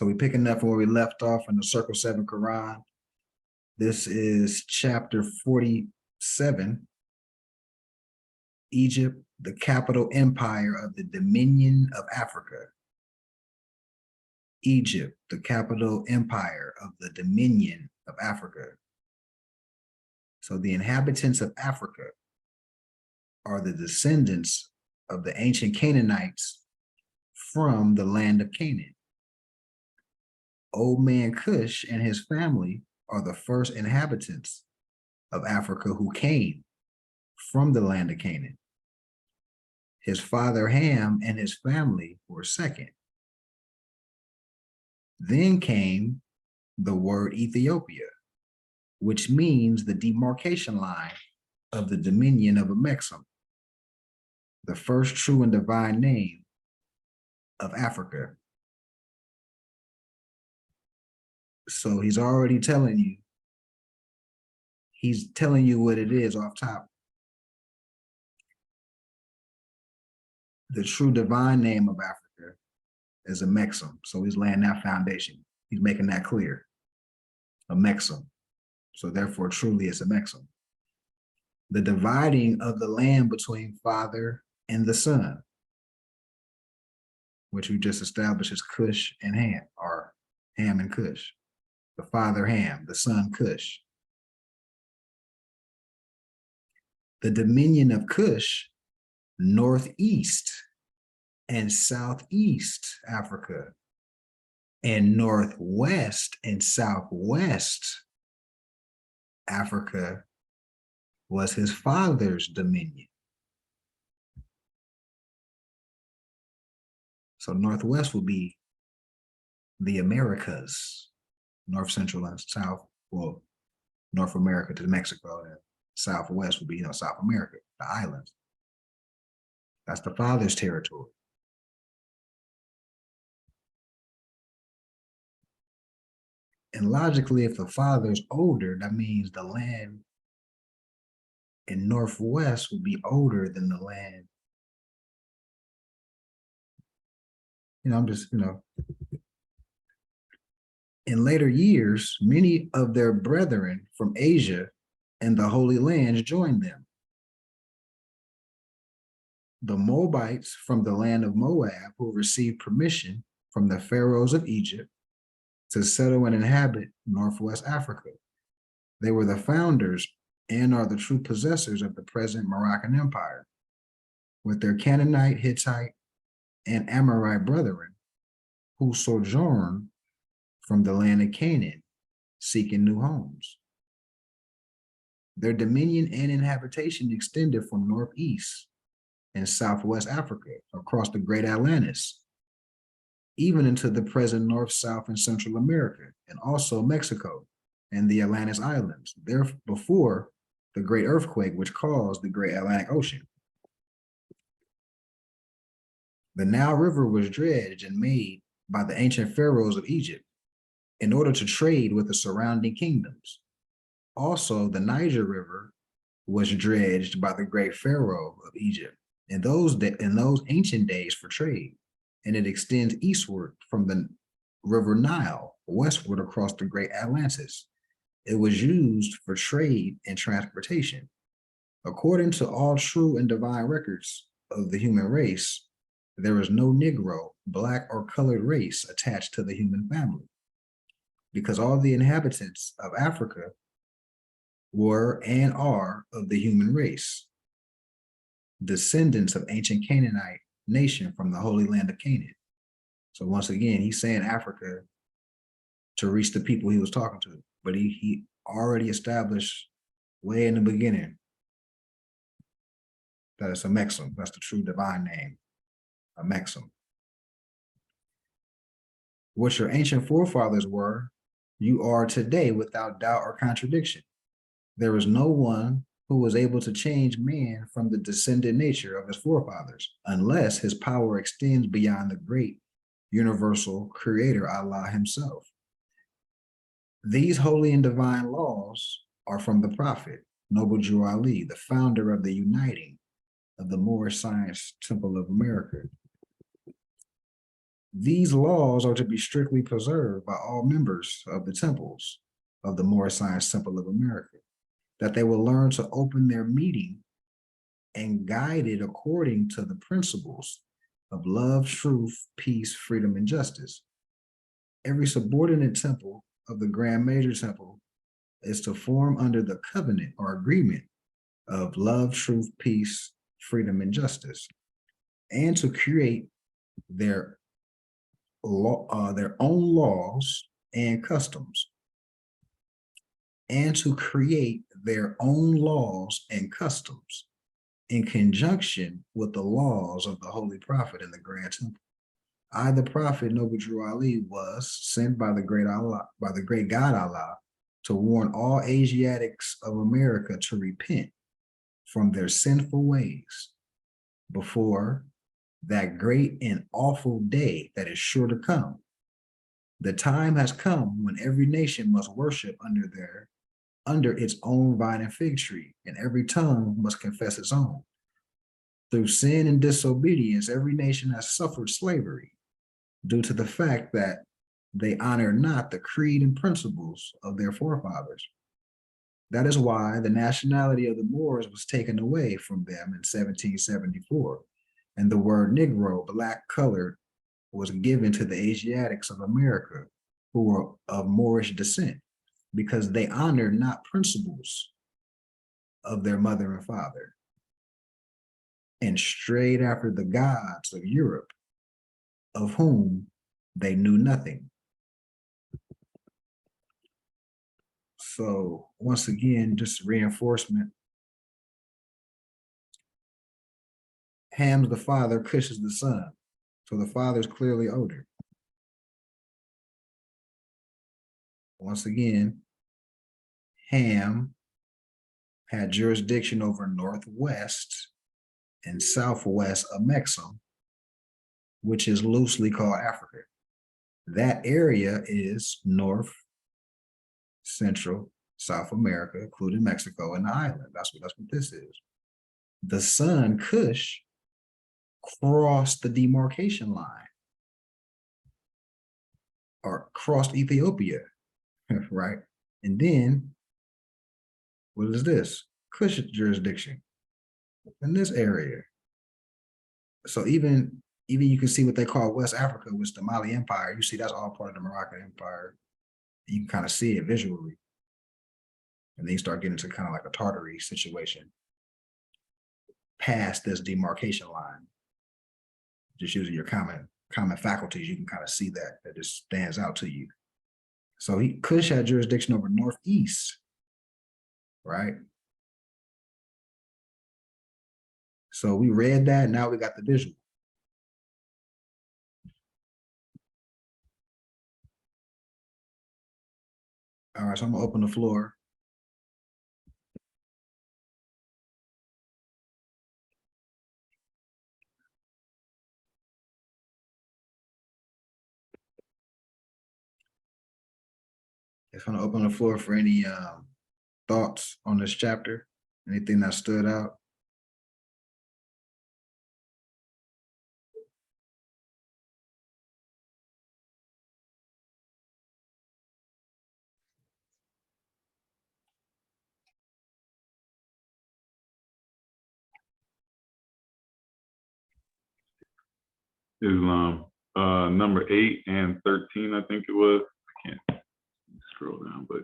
So we're picking up from where we left off in the Circle 7 Quran. This is chapter 47, Egypt, the capital empire of the Dominion of Africa. Egypt, the capital empire of the Dominion of Africa. So the inhabitants of Africa are the descendants of the ancient Canaanites from the land of Canaan. Old man Cush and his family are the first inhabitants of Africa who came from the land of Canaan. His father Ham and his family were second. Then came the word Ethiopia, which means the demarcation line of the dominion of Amexem, the first true and divine name of Africa. So he's already telling you, what it is off top. The true divine name of Africa is Amexem. So he's laying that foundation. He's making that clear. Amexem. So therefore, truly it's Amexem. The dividing of the land between Father and the Son, which we just established is Cush and Ham, or Ham and Cush. The father Ham, the son Cush. The dominion of Cush, northeast and southeast Africa, and northwest and southwest Africa was his father's dominion. So northwest will be the Americas, North Central and South, well, North America to Mexico, and Southwest would be, South America, the islands. That's the father's territory. And logically, if the father's older, that means the land in Northwest would be older than the land. I'm just, in later years, many of their brethren from Asia and the Holy Lands joined them. The Moabites from the land of Moab, who received permission from the pharaohs of Egypt to settle and inhabit Northwest Africa. They were the founders and are the true possessors of the present Moroccan Empire, with their Canaanite, Hittite, and Amorite brethren who sojourned from the land of Canaan, seeking new homes. Their dominion and inhabitation extended from northeast and southwest Africa across the Great Atlantis, even into the present North, South, and Central America, and also Mexico and the Atlantis Islands, there before the great earthquake which caused the Great Atlantic Ocean. The Nile River was dredged and made by the ancient pharaohs of Egypt in order to trade with the surrounding kingdoms. Also, the Niger River was dredged by the great pharaoh of Egypt in those ancient days for trade, and it extends eastward from the River Nile westward across the Great Atlantis. It was used for trade and transportation. According to all true and divine records of the human race, there is no Negro, black, or colored race attached to the human family, because all the inhabitants of Africa were and are of the human race, descendants of ancient Canaanite nation from the Holy Land of Canaan. So once again, he's saying Africa to reach the people he was talking to, but he already established way in the beginning that it's Amexem. That's the true divine name, Amexem. What your ancient forefathers were, you are today without doubt or contradiction. There is no one who was able to change man from the descendant nature of his forefathers, unless his power extends beyond the great universal creator, Allah himself. These holy and divine laws are from the prophet, Noble Drew Ali, the founder of the uniting of the Moorish Science Temple of America. These laws are to be strictly preserved by all members of the temples of the Moorish Science Temple of America, that they will learn to open their meeting and guide it according to the principles of love, truth, peace, freedom, and justice. Every subordinate temple of the Grand Major Temple is to form under the covenant or agreement of love, truth, peace, freedom, and justice, and to create their own laws and customs, in conjunction with the laws of the Holy Prophet in the Grand Temple. I, the Prophet Noble Drew Ali, was sent by the great God Allah, to warn all Asiatics of America to repent from their sinful ways before that great and awful day that is sure to come. The time has come when every nation must worship under its own vine and fig tree, and every tongue must confess its own. Through sin and disobedience, every nation has suffered slavery due to the fact that they honor not the creed and principles of their forefathers. That is why the nationality of the Moors was taken away from them in 1774, and the word Negro, black colored, was given to the Asiatics of America who were of Moorish descent, because they honored not principles of their mother and father, and strayed after the gods of Europe, of whom they knew nothing. So once again, just reinforcement. Ham's the father, Cush is the son. So the father is clearly older. Once again, Ham had jurisdiction over northwest and southwest of Mexum, which is loosely called Africa. That area is North, Central, South America, including Mexico and the island. That's what this is. The son, Cush, crossed the demarcation line, or crossed Ethiopia, right? And then, what is this? Cush jurisdiction in this area. So even you can see what they call West Africa, which the Mali Empire. You see that's all part of the Moroccan Empire. You can kind of see it visually. And then you start getting to kind of like a Tartary situation past this demarcation line. Just using your common faculties, you can kind of see that just stands out to you. So Cush had jurisdiction over northeast, right? So we read that, now we got the visual. All right, so I'm gonna open the floor. Just want to open the floor for any thoughts on this chapter, anything that stood out. Islam, number 8 and 13, I think it was. I can't scroll down, but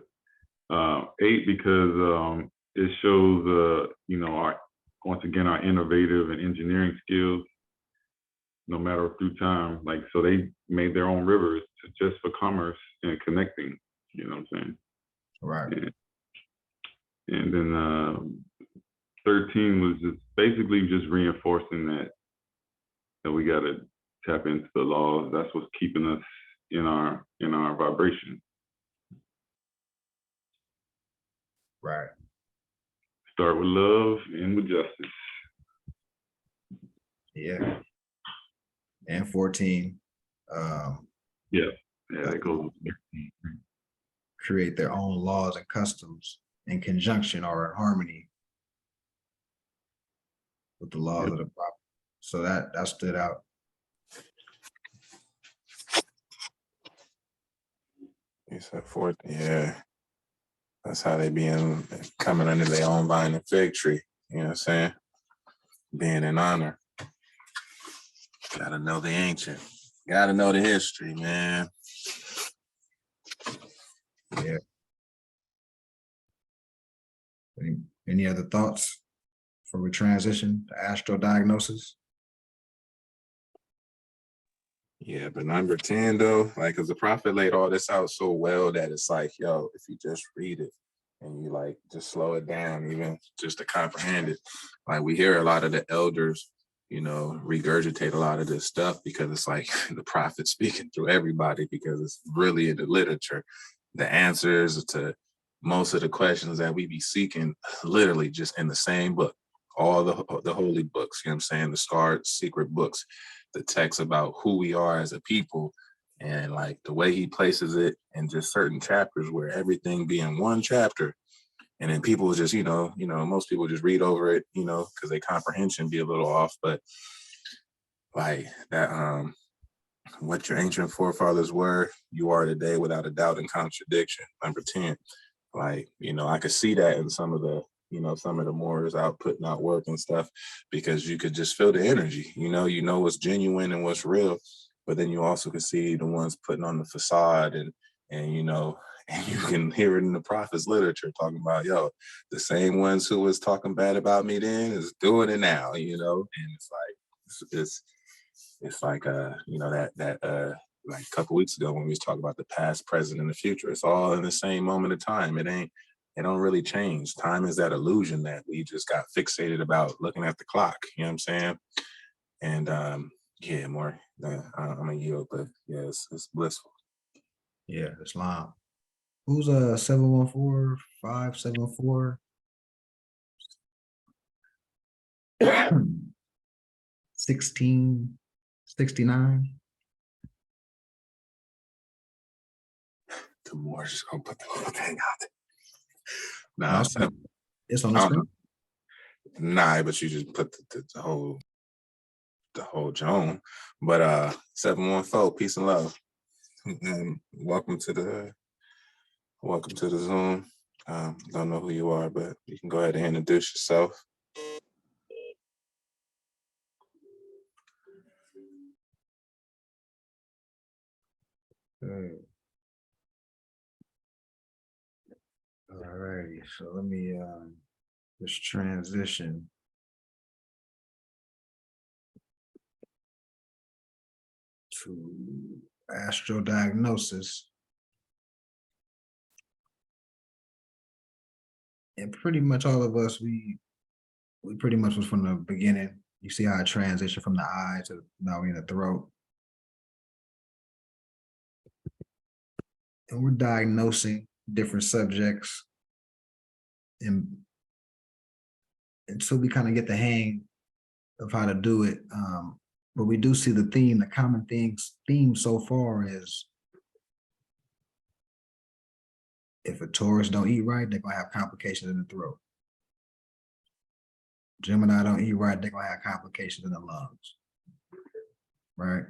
8 because it shows, once again, our innovative and engineering skills, no matter through time. Like, so they made their own rivers just for commerce and connecting. You know what I'm saying? Right. And then 13 was just basically just reinforcing that we got to tap into the laws. That's what's keeping us in our vibration. Right. Start with love, end with justice. Yeah. And 14. Yeah, that goes with 13. Create their own laws and customs in conjunction or in harmony with the laws of the Prophet. So that stood out. You said fourth, yeah. That's how they coming under their own vine and fig tree. You know what I'm saying? Being in honor. Gotta know the ancient. Gotta know the history, man. Yeah. Any other thoughts before we transition to astro diagnosis? Yeah, but number 10 though, like, cause the prophet laid all this out so well that it's like, yo, if you just read it and you like just slow it down, even just to comprehend it. Like we hear a lot of the elders, regurgitate a lot of this stuff because it's like the prophet speaking through everybody because it's really in the literature. The answers to most of the questions that we be seeking literally just in the same book, all the holy books, you know what I'm saying? The scarred secret books, the text about who we are as a people, and like the way he places it in just certain chapters where everything be in one chapter. And then people just, most people just read over it, because their comprehension be a little off. But like that, what your ancient forefathers were, you are today without a doubt and contradiction. Number 10. Like, I could see that in some of the, some of the Moors out putting out work and stuff, because you could just feel the energy, what's genuine and what's real. But then you also could see the ones putting on the facade and and you can hear it in the prophets literature talking about, yo, the same ones who was talking bad about me then is doing it now, and it's like, it's like, like a couple weeks ago when we was talking about the past, present, and the future. It's all in the same moment of time. It don't really change. Time is that illusion that we just got fixated about looking at the clock. You know what I'm saying? And yeah, more. I'm gonna yield, but yeah, it's blissful. Yeah, Islam. Who's 714-574? 1669. The more just gonna put the whole thing out there. No, Nah, it's on the screen. Nah, but you just put the whole Joan. But 714, peace and love. And welcome to the Zoom. Don't know who you are, but you can go ahead and introduce yourself. All righty, so let me just transition to astro diagnosis. And pretty much all of us, we pretty much was from the beginning. You see how I transition from the eye to now we in the throat. And we're diagnosing different subjects and until we kind of get the hang of how to do it. But we do see the theme, the common theme so far is if a Taurus don't eat right, they're gonna have complications in the throat. Gemini don't eat right, they're gonna have complications in the lungs. Right?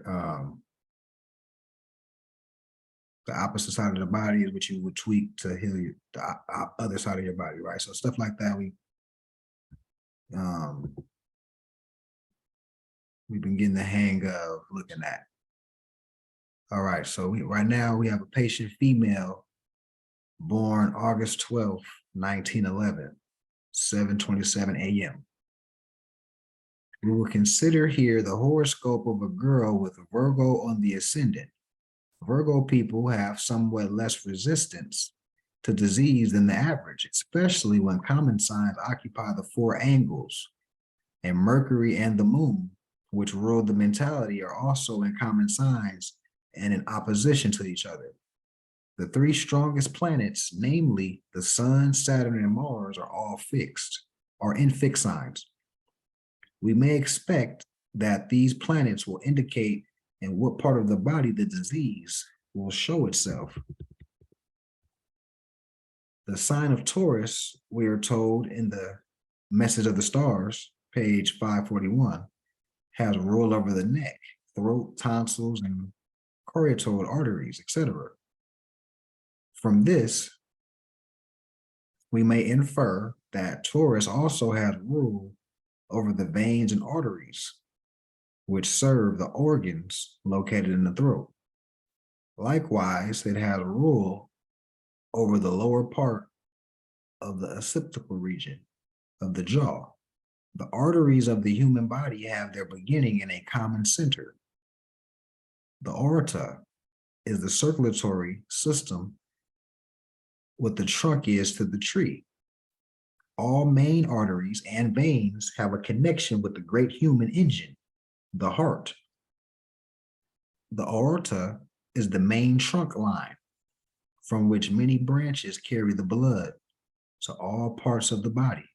The opposite side of the body is what you would tweak to heal the other side of your body, right? So stuff like that, we've been getting the hang of looking at. All right, so right now we have a patient female born August 12th, 1911, 7:27 a.m. We will consider here the horoscope of a girl with Virgo on the ascendant. Virgo people have somewhat less resistance to disease than the average, especially when common signs occupy the four angles, and Mercury and the moon, which rule the mentality, are also in common signs and in opposition to each other. The three strongest planets, namely the Sun, Saturn, and Mars, are all in fixed signs. We may expect that these planets will indicate in what part of the body the disease will show itself. The sign of Taurus, we are told in the Message of the Stars, page 541, has roll over the neck, throat, tonsils, and choroid arteries, etc. From this, we may infer that Taurus also has rule over the veins and arteries, which serve the organs located in the throat. Likewise, it has rule over the lower part of the occipital region of the jaw. The arteries of the human body have their beginning in a common center. The aorta is the circulatory system what the trunk is to the tree. All main arteries and veins have a connection with the great human engine, the heart. The aorta is the main trunk line from which many branches carry the blood to all parts of the body,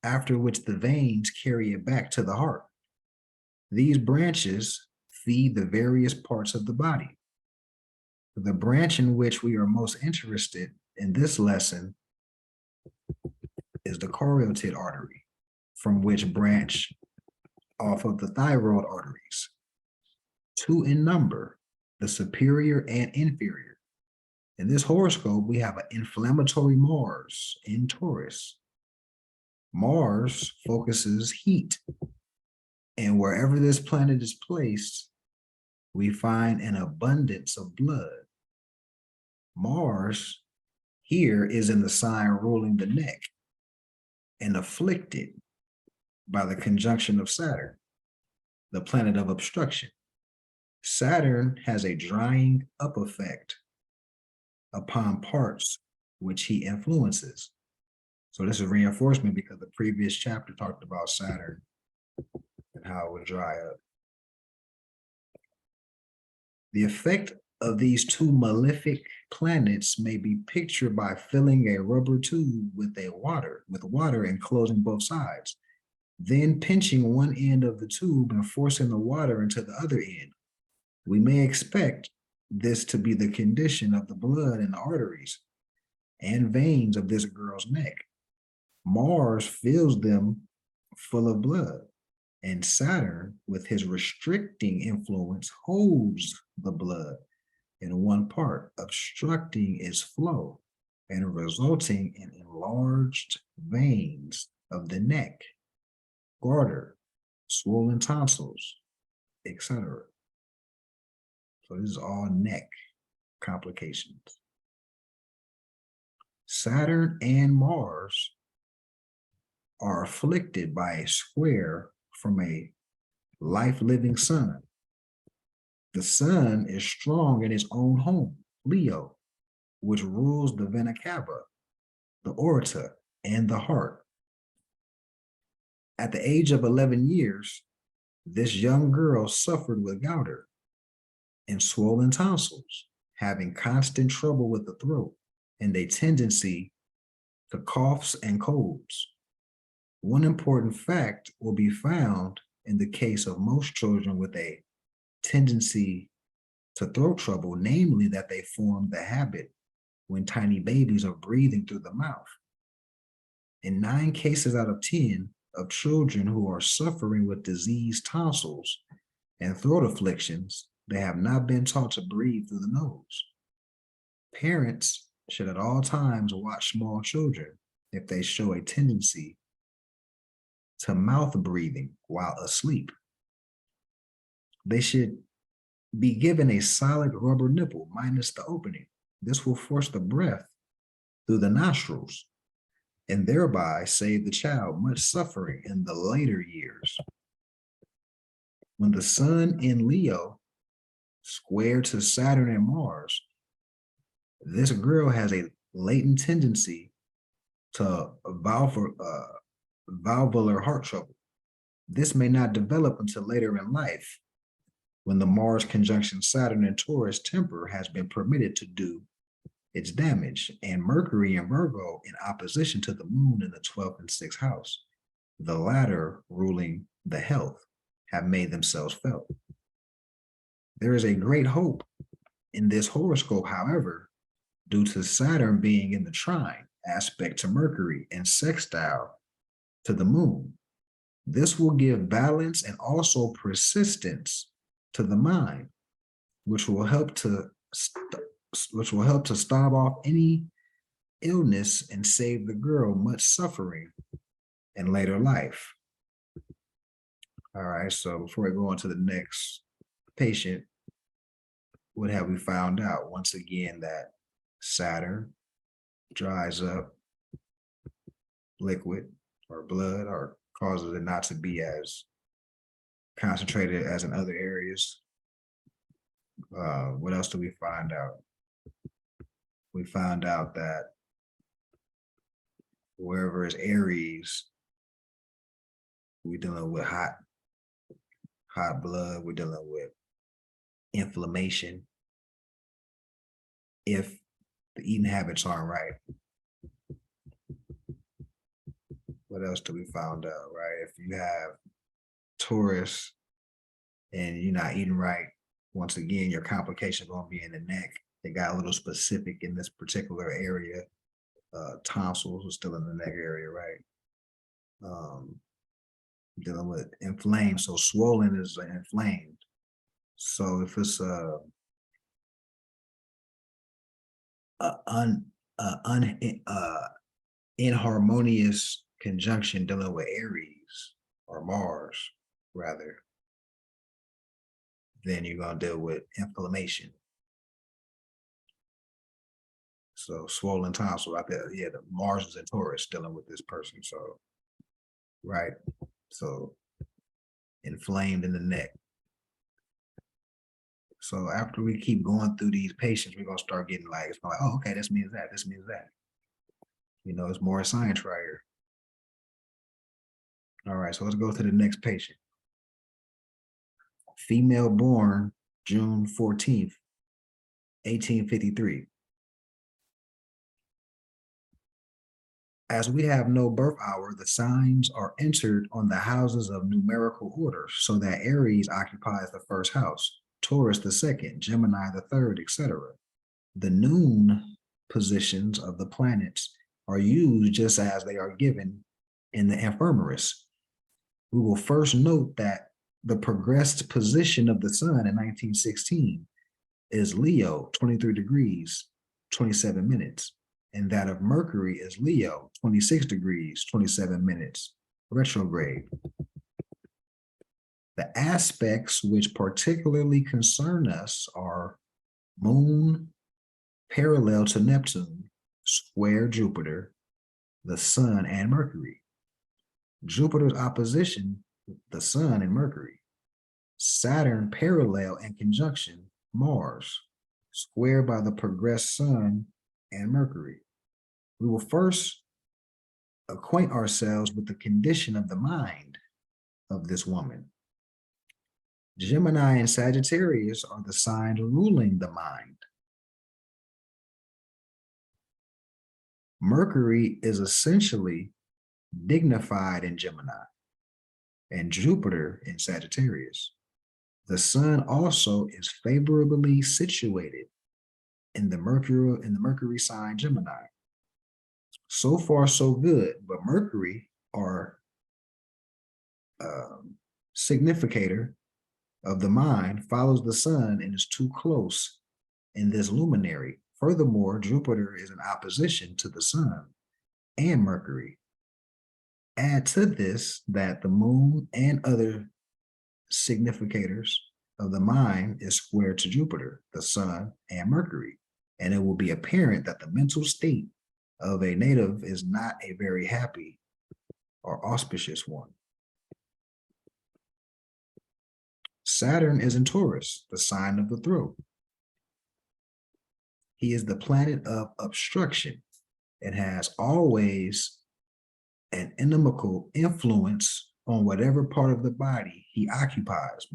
after which the veins carry it back to the heart. These branches feed the various parts of the body. The branch in which we are most interested in this lesson is the carotid artery, from which branch off of the thyroid arteries. Two in number, the superior and inferior. In this horoscope, we have an inflammatory Mars in Taurus. Mars focuses heat, and wherever this planet is placed, we find an abundance of blood. Mars here is in the sign ruling the neck and afflicted by the conjunction of Saturn, the planet of obstruction. Saturn has a drying up effect upon parts which he influences. So this is reinforcement because the previous chapter talked about Saturn and how it would dry up. The effect of these two malefic planets may be pictured by filling a rubber tube with water and closing both sides, then pinching one end of the tube and forcing the water into the other end. We may expect this to be the condition of the blood in the arteries and veins of this girl's neck. Mars fills them full of blood, and Saturn, with his restricting influence, holds the blood in one part, obstructing its flow and resulting in enlarged veins of the neck, garter, swollen tonsils, etc. So this is all neck complications. Saturn and Mars are afflicted by a square from a life-living sun. The sun is strong in its own home, Leo, which rules the vena cava, the aorta, and the heart. At the age of 11 years, this young girl suffered with goiter and swollen tonsils, having constant trouble with the throat and a tendency to coughs and colds. One important fact will be found in the case of most children with a tendency to throat trouble, namely that they form the habit when tiny babies are breathing through the mouth. In 9 cases out of 10 of children who are suffering with diseased tonsils and throat afflictions, they have not been taught to breathe through the nose. Parents should at all times watch small children if they show a tendency to mouth breathing while asleep. They should be given a solid rubber nipple minus the opening. This will force the breath through the nostrils and thereby save the child much suffering in the later years. When the sun in Leo square to Saturn and Mars, this girl has a latent tendency to valvular heart trouble. This may not develop until later in life, when the Mars conjunction Saturn and Taurus temper has been permitted to do its damage, and Mercury and Virgo in opposition to the moon in the 12th and 6th house, the latter ruling the health, have made themselves felt. There is a great hope in this horoscope, however, due to Saturn being in the trine aspect to Mercury and sextile to the moon. This will give balance and also persistence to the mind, which will help to which will help to stave off any illness and save the girl much suffering in later life. All right, so before we go on to the next patient, what have we found out? Once again, that Saturn dries up liquid or blood or causes it not to be as concentrated as in other areas. What else do we find out? We found out that wherever is Aries, we're dealing with hot blood, we're dealing with inflammation if the eating habits aren't right. What else do we found out, right? If you have Taurus and you're not eating right, once again, your complication gonna be in the neck. They got a little specific in this particular area. Tonsils are still in the neck area, right? Dealing with inflamed, so swollen is inflamed. So if it's inharmonious conjunction dealing with Aries or Mars, rather, then you're gonna deal with inflammation. So swollen tonsil out there, yeah, the Mars is in Taurus dealing with this person. So, right. So inflamed in the neck. So after we keep going through these patients, we're gonna start getting like, it's like, oh, okay, this means that, this means that. You know, it's more science right here. All right, so let's go to the next patient. Female born June 14th, 1853. As we have no birth hour, the signs are entered on the houses of numerical order, so that Aries occupies the first house, Taurus the second, Gemini the third, etc. The noon positions of the planets are used just as they are given in the Ephemeris. We will first note that the progressed position of the sun in 1916 is Leo, 23 degrees, 27 minutes. And that of Mercury is Leo, 26 degrees, 27 minutes, retrograde. The aspects which particularly concern us are Moon parallel to Neptune, square Jupiter, the Sun, and Mercury. Jupiter's opposition, the Sun and Mercury. Saturn parallel and conjunction, Mars, squared by the progressed Sun and Mercury. We will first acquaint ourselves with the condition of the mind of this woman. Gemini and Sagittarius are the signs ruling the mind. Mercury is essentially dignified in Gemini and Jupiter in Sagittarius. The Sun also is favorably situated in the Mercury sign Gemini. So far, so good, but Mercury, our significator of the mind, follows the Sun and is too close in this luminary. Furthermore, Jupiter is in opposition to the Sun and Mercury. Add to this that the Moon and other significators of the mind is square to Jupiter, the Sun, and Mercury, and it will be apparent that the mental state of a native is not a very happy or auspicious one. Saturn is in Taurus, the sign of the throat. He is the planet of obstruction and has always an inimical influence on whatever part of the body he occupies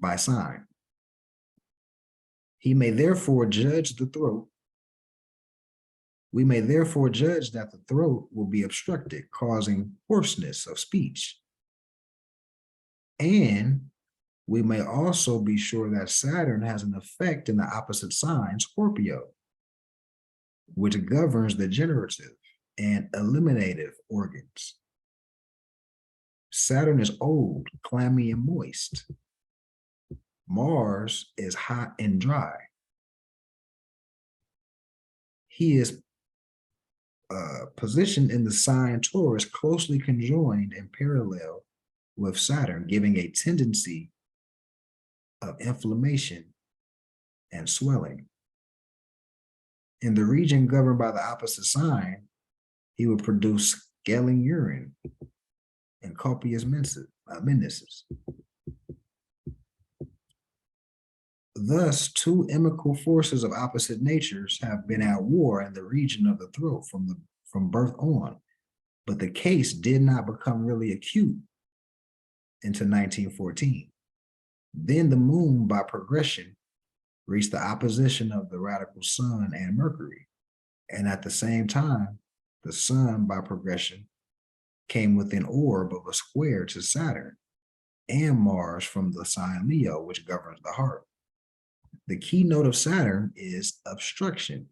by sign. He may therefore judge the throat. We may therefore judge that the throat will be obstructed, causing hoarseness of speech. And we may also be sure that Saturn has an effect in the opposite sign, Scorpio, which governs the generative and eliminative organs. Saturn is old, clammy, and moist. Mars is hot and dry. he is positioned in the sign Taurus, closely conjoined and parallel with Saturn, giving a tendency of inflammation and swelling. In the region governed by the opposite sign, he would produce scaling urine and copious menses. Thus, two inimical forces of opposite natures have been at war in the region of the throat from birth on, but the case did not become really acute until 1914. Then the moon, by progression, reached the opposition of the radical sun and Mercury, and at the same time, the sun, by progression, came within orb of a square to Saturn and Mars from the sign Leo, which governs the heart. The keynote of Saturn is obstruction,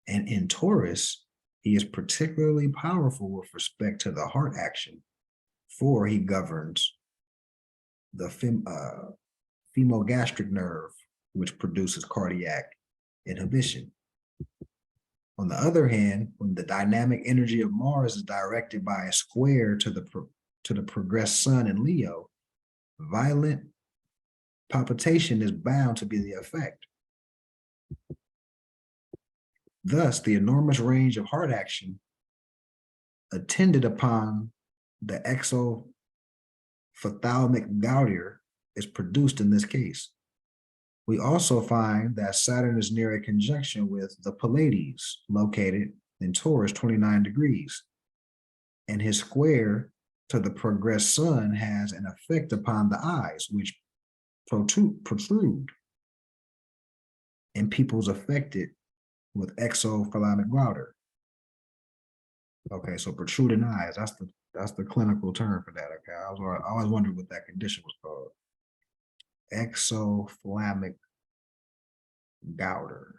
and in Taurus, he is particularly powerful with respect to the heart action, for he governs the femogastric nerve, which produces cardiac inhibition. On the other hand, when the dynamic energy of Mars is directed by a square to the progressed sun in Leo, violent palpitation is bound to be the effect. Thus, the enormous range of heart action attended upon the exophthalmic gouter is produced in this case. We also find that Saturn is near a conjunction with the Pleiades, located in Taurus 29 degrees, and his square to the progressed sun has an effect upon the eyes, which protrude in people's affected with exophthalmic gouter. Okay, so protruding eyes, that's the clinical term for that. Okay, I always wondered what that condition was called. Exophthalmic gouter.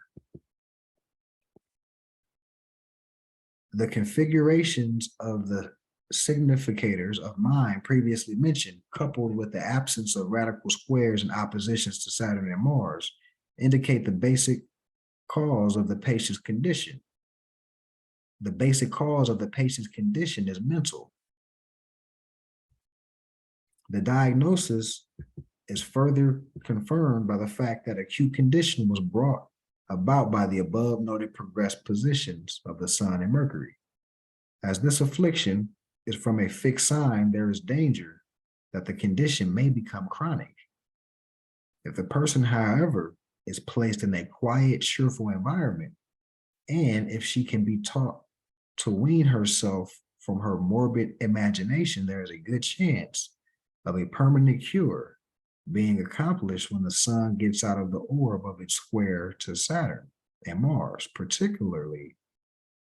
The configurations of the significators of mind previously mentioned, coupled with the absence of radical squares and oppositions to Saturn and Mars, indicate the basic cause of the patient's condition. The basic cause of the patient's condition is mental. The diagnosis is further confirmed by the fact that acute condition was brought about by the above noted progressed positions of the sun and Mercury. As this affliction is from a fixed sign, there is danger that the condition may become chronic. If the person, however, is placed in a quiet, cheerful environment, and if she can be taught to wean herself from her morbid imagination, there is a good chance of a permanent cure being accomplished when the sun gets out of the orb of its square to Saturn and Mars, particularly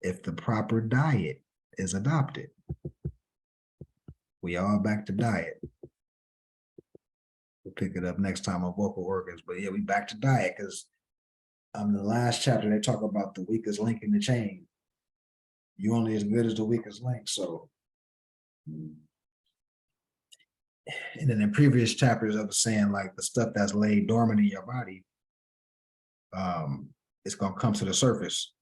if the proper diet is adopted. We all back to diet. We'll pick it up next time on vocal organs, but yeah, we back to diet because the last chapter they talk about the weakest link in the chain. You only as good as the weakest link, so. And then in previous chapters, I was saying like the stuff that's laid dormant in your body, it's gonna come to the surface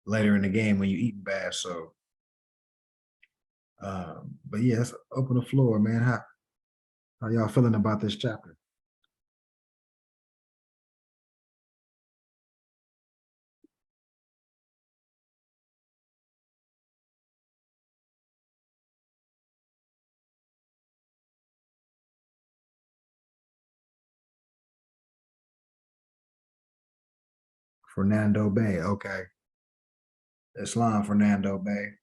later in the game when you eat bad. So, but yeah, let's open the floor, man. How y'all feeling about this chapter? Fernando Bay, okay. Islam Fernando Bay.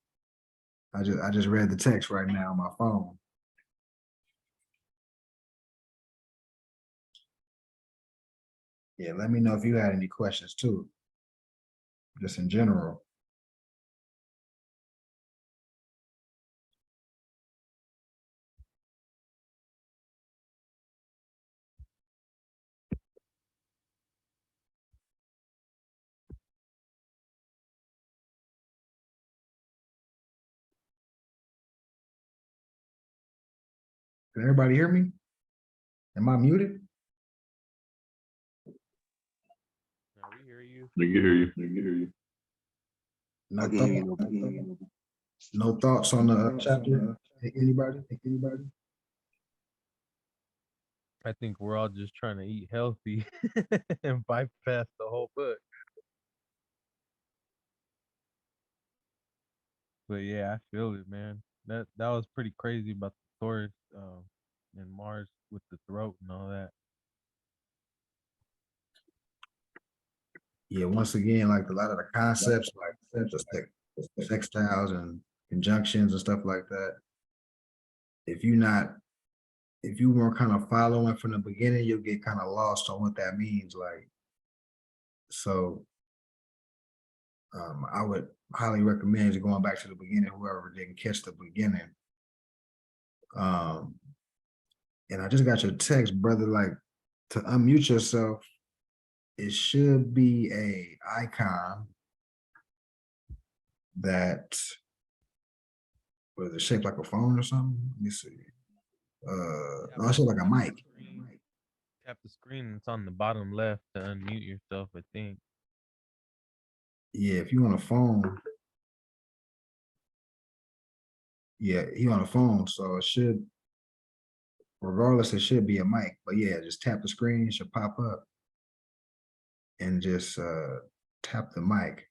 I just read the text right now on my phone. Yeah, let me know if you had any questions too, just in general. Can everybody hear me? Am I muted? No, we hear you. They can hear you. They can hear you. No thought, no thoughts on the chapter? Anybody? I think we're all just trying to eat healthy and bypass the whole book. But yeah, I feel it, man. That was pretty crazy about the Taurus and Mars with the throat and all that. Yeah, once again, like a lot of the concepts, like the sextiles and conjunctions and stuff like that. If you weren't kind of following from the beginning, you'll get kind of lost on what that means. Like, so I would highly recommend you going back to the beginning, whoever didn't catch the beginning. And I just got your text, brother, like to unmute yourself, it should be a icon that was it shaped like a phone or something? Let me see. No, it's shaped like a mic. Tap the screen. It's on the bottom left to unmute yourself, I think. Yeah, if you on a phone, yeah, he on a phone, so it should, regardless, it should be a mic. But yeah, just tap the screen, it should pop up. And just tap the mic.